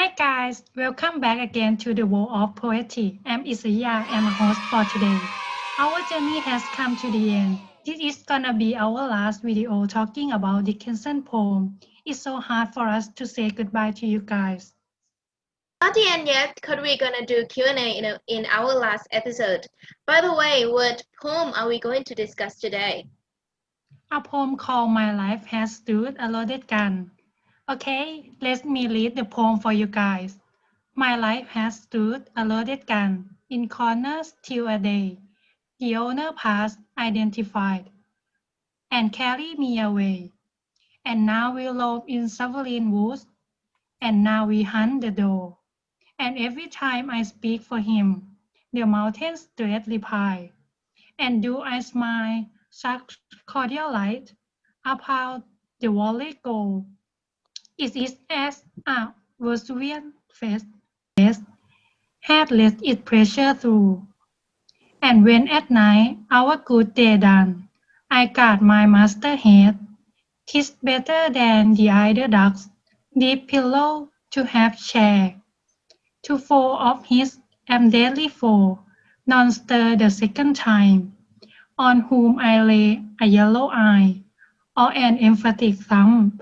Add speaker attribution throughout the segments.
Speaker 1: Hi guys, welcome back again to the World of Poetry. I'm Isaya, I'm a host for today. Our journey has come to the end. This is gonna be our last video talking about Dickinson poem. It's so hard for us to say goodbye to you guys.
Speaker 2: Not the end yet, because we're gonna do Q&A in our last episode. By the way, what poem are we going to discuss today?
Speaker 1: A poem called My Life Has Stood a Loaded Gun. Okay, let me read the poem for you guys. My life has stood a loaded gun in corners till a day. The owner passed identified and carried me away. And now we roam in Sutherland woods, and now we hunt the door. And every time I speak for him, the mountains dread reply. And do I smile such cordial light upon the valley go? It is as a Vesuvian face had let its pressure through. And when at night our good day done, I guard my master head. 'Tis better than the idle duck's deep pillow to have share. To foe of his am deadly foe, none stir the second time, on whom I lay a yellow eye, or an emphatic thumb.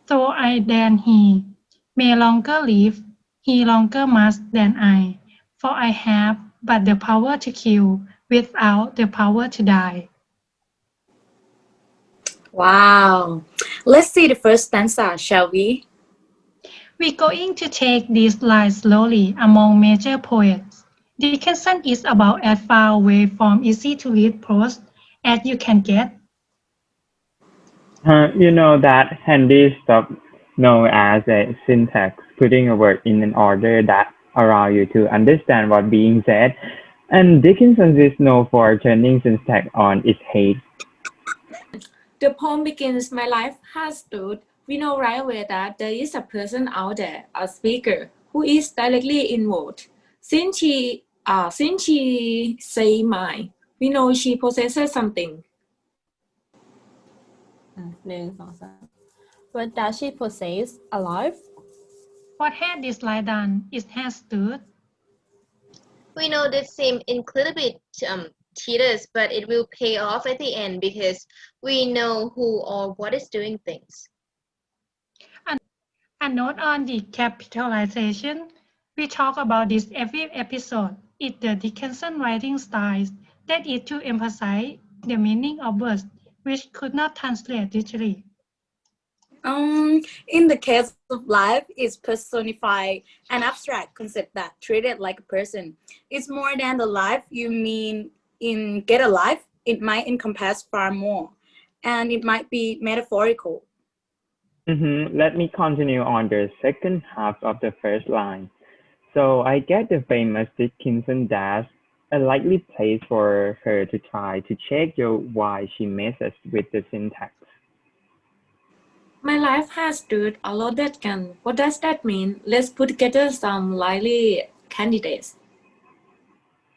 Speaker 1: So I than he may longer live, he longer must than I, for I have but the power to kill, without the power to die.
Speaker 3: Wow. Let's see the first stanza, shall we?
Speaker 1: We're going to take these lines slowly among major poets. Dickinson is about as far away from easy-to-read prose as you can get.
Speaker 4: You know that handy stuff known as a syntax, putting a word in an order that allow you to understand what's being said. And Dickinson is known for turning syntax on its head.
Speaker 3: The poem begins, My life has stood. We know right away that there is a person out there, a speaker, who is directly involved. Since she say mine, we know she possesses something.
Speaker 5: 1 2 3 What does she possess? A life?
Speaker 1: What had this lie done? It has stood.
Speaker 2: We know this seems incredibly tedious, but it will pay off at the end because we know who or what is doing things.
Speaker 1: A note on the capitalization. We talk about this every episode. It's the Dickinson writing style that is to emphasize the meaning of words, which could not translate literally.
Speaker 3: In the case of life, it's personified an abstract concept that treated like a person. It's more than the life you mean in Get a Life. It might encompass far more, and it might be metaphorical.
Speaker 4: Let me continue on the second half of the first line. So I get the famous Dickinson dash, a likely place for her to try to check why she messes with the syntax.
Speaker 3: My life has stood a loaded gun. What does that mean? Let's put together some likely candidates.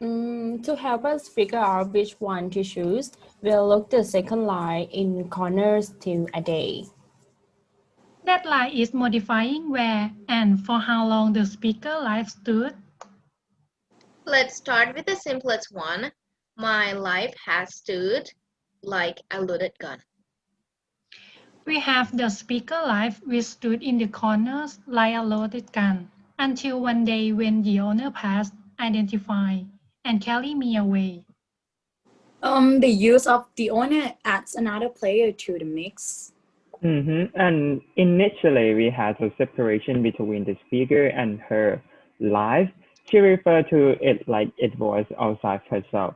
Speaker 5: To help us figure out which one to choose, we'll look the second line in corners till a day.
Speaker 1: That line is modifying where and for how long the speaker life stood.
Speaker 2: Let's start with the simplest one. My life has stood like a loaded gun.
Speaker 1: We have the speaker life which stood in the corners like a loaded gun, until one day when the owner passed, identified, and carried me away.
Speaker 3: The use of the owner adds another player to the mix.
Speaker 4: And initially, we had a separation between the speaker and her life. She referred to it like it was outside herself.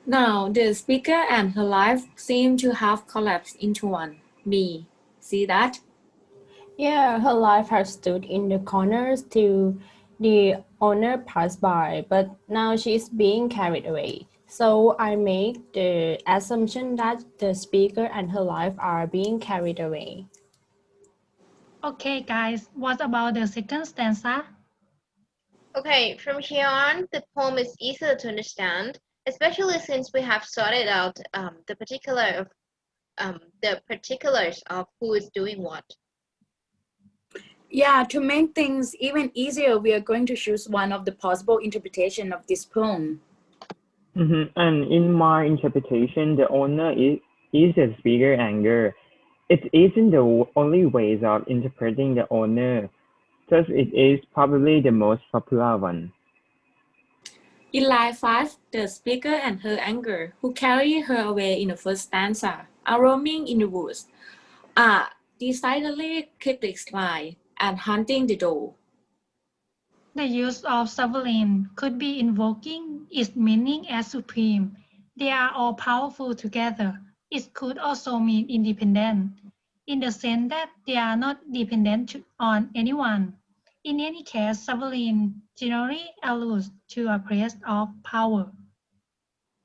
Speaker 3: Now, the speaker and her life seem to have collapsed into one. Me. See that?
Speaker 5: Yeah, her life has stood in the corners till the owner passed by, but now she is being carried away. So I make the assumption that the speaker and her life are being carried away.
Speaker 1: Okay, guys, what about the second stanza?
Speaker 2: Okay, from here on, the poem is easier to understand, especially since we have sorted out the particulars of who is doing what.
Speaker 3: Yeah, to make things even easier, we are going to choose one of the possible interpretation of this poem.
Speaker 4: And in my interpretation, the owner is the speaker anger. It isn't the only ways of interpreting the owner, thus it is probably the most popular one.
Speaker 6: In line 5, the speaker and her anger, who carry her away in the first stanza, are roaming in the woods, are decidedly cryptic line and hunting the door.
Speaker 1: The use of sovereign could be invoking its meaning as supreme. They are all powerful together. It could also mean independent, in the sense that they are not dependent on anyone. In any case, sovereign generally alludes to a place of power.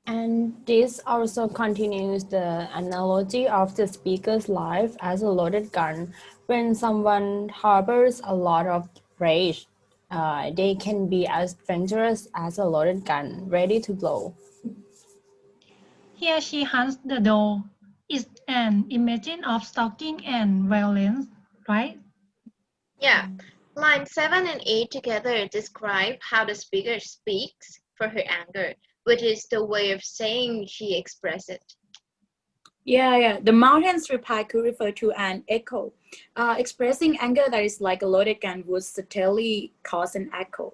Speaker 5: And this also continues the analogy of the speaker's life as a loaded gun. When someone harbors a lot of rage, they can be as dangerous as a loaded gun, ready to blow.
Speaker 1: Here she hunts the door is an image of stalking and violence, right?
Speaker 2: Yeah. Line 7 and 8 together describe how the speaker speaks for her anger, which is the way of saying she expresses it.
Speaker 3: Yeah. The mountain's reply could refer to an echo. Expressing anger that is like a loaded gun would certainly cause an echo.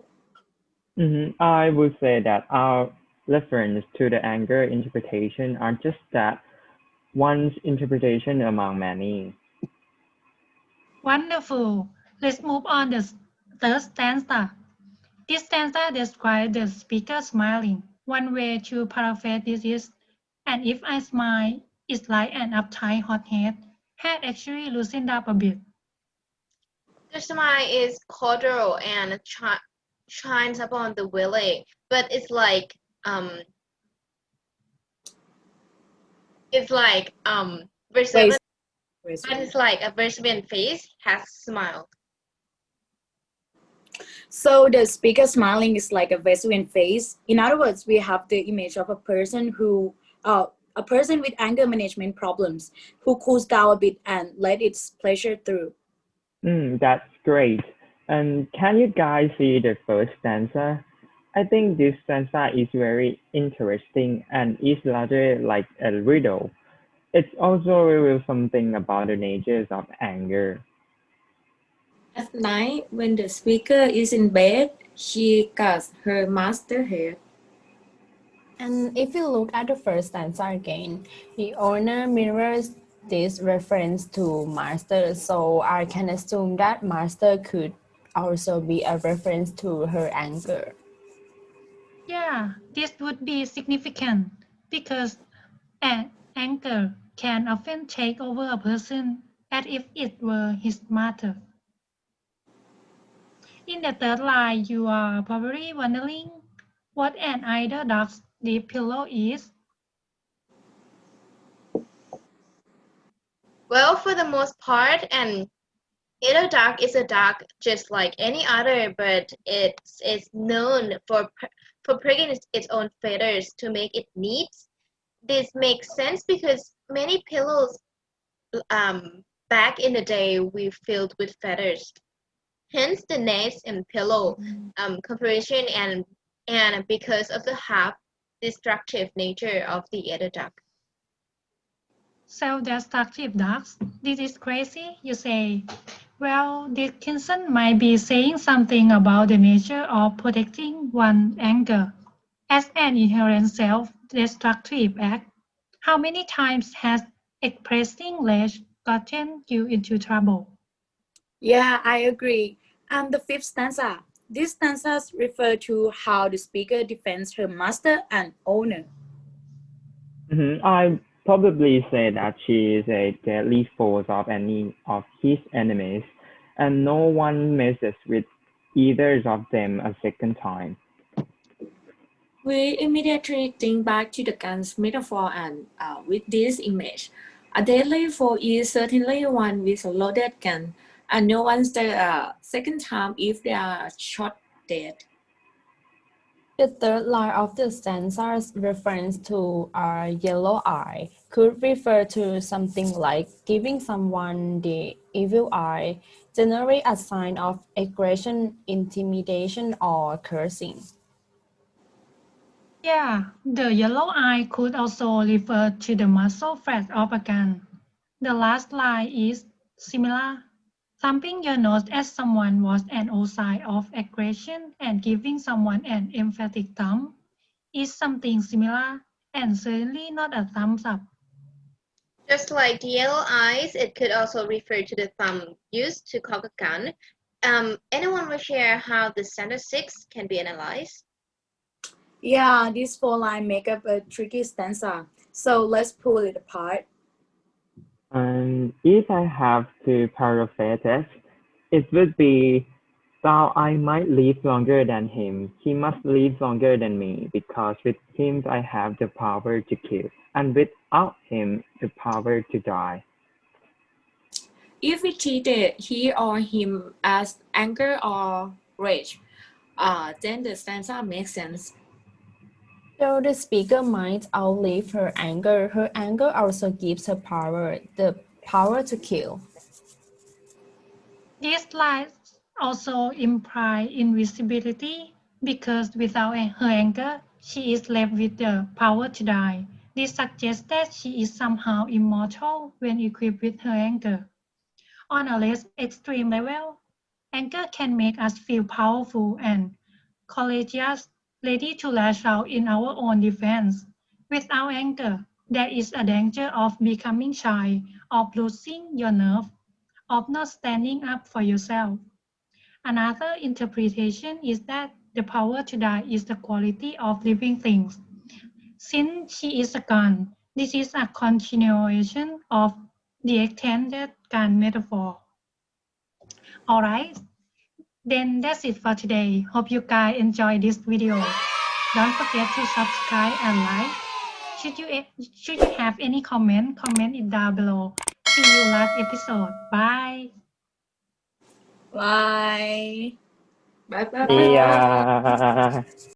Speaker 4: I would say that our reference to the anger interpretation are just that one's interpretation among many.
Speaker 1: Wonderful. Let's move on to the third stanza. This stanza describes the speaker smiling. One way to paraphrase this is, and if I smile, it's like an uptight hothead had actually loosened up a bit.
Speaker 2: The smile is cordial and shines upon the willy, but verse 7, but it's like a Vesuvian face has smiled.
Speaker 3: So the speaker smiling is like a Vesuvian face. In other words, we have the image of a person with anger management problems who cools down a bit and let its pleasure through.
Speaker 4: That's great. And can you guys see the first stanza? I think this stanza is very interesting and is rather like a riddle. It also reveals something about the natures of anger.
Speaker 6: At night, when the speaker is in bed, she cuts her master head.
Speaker 5: And if you look at the first stanza again, the owner mirrors this reference to master, so I can assume that master could also be a reference to her anger.
Speaker 1: Yeah, this would be significant because anger can often take over a person as if it were his matter. In the third line, you are probably wondering what an idle dog's deep pillow is.
Speaker 2: Well, for the most part, an Edo dog is a dog just like any other, but it's known for pricking its own feathers to make it neat. This makes sense because many pillows back in the day we filled with feathers. Hence the nest and pillow comparison and because of the half destructive nature of the Edo dog.
Speaker 1: Self-destructive dogs? This is crazy, you say. Well, Dickinson might be saying something about the nature of protecting one's anger as an inherent self-destructive act. How many times has expressing rage gotten you into trouble?
Speaker 3: Yeah, I agree. And the fifth stanza. These stanzas refer to how the speaker defends her master and owner.
Speaker 4: I probably say that she is a deadly force of any of his enemies, and no one messes with either of them a second time.
Speaker 6: We immediately think back to the gun's metaphor and with this image. A deadly foe is certainly one with a loaded gun, and no one's the second time if they are shot dead.
Speaker 5: The third line of the stanza's reference to a yellow eye could refer to something like giving someone the evil eye, generally a sign of aggression, intimidation, or cursing.
Speaker 1: Yeah, the yellow eye could also refer to the muzzle flash of a gun. The last line is similar. Thumping your nose at someone was an old sign of aggression, and giving someone an emphatic thumb is something similar, and certainly not a thumbs up.
Speaker 2: Just like the yellow eyes, it could also refer to the thumb used to cock a gun. Anyone will share how the standard 6 can be analyzed?
Speaker 3: Yeah, these 4 lines make up a tricky stanza. So let's pull it apart.
Speaker 4: And if I have to paraphrase it, it would be, though I might live longer than him, he must live longer than me, because with him I have the power to kill, and without him the power to die.
Speaker 6: If we treated he or him as anger or rage, then the stanza makes sense.
Speaker 5: Though the speaker might outlive her anger also gives her power, the power to kill.
Speaker 1: These lines also imply invisibility because without her anger, she is left with the power to die. This suggests that she is somehow immortal when equipped with her anger. On a less extreme level, anger can make us feel powerful and courageous, ready to lash out in our own defense. Without anger, there is a danger of becoming shy, of losing your nerve, of not standing up for yourself. Another interpretation is that the power to die is the quality of living things. Since she is a gun, this is a continuation of the extended gun metaphor. Alright, then that's it for today. Hope you guys enjoyed this video. Don't forget to subscribe and like. Should you have any comment it down below. See you last episode. Bye.
Speaker 3: Bye.
Speaker 6: Bye bye
Speaker 4: See
Speaker 6: bye.
Speaker 4: ya.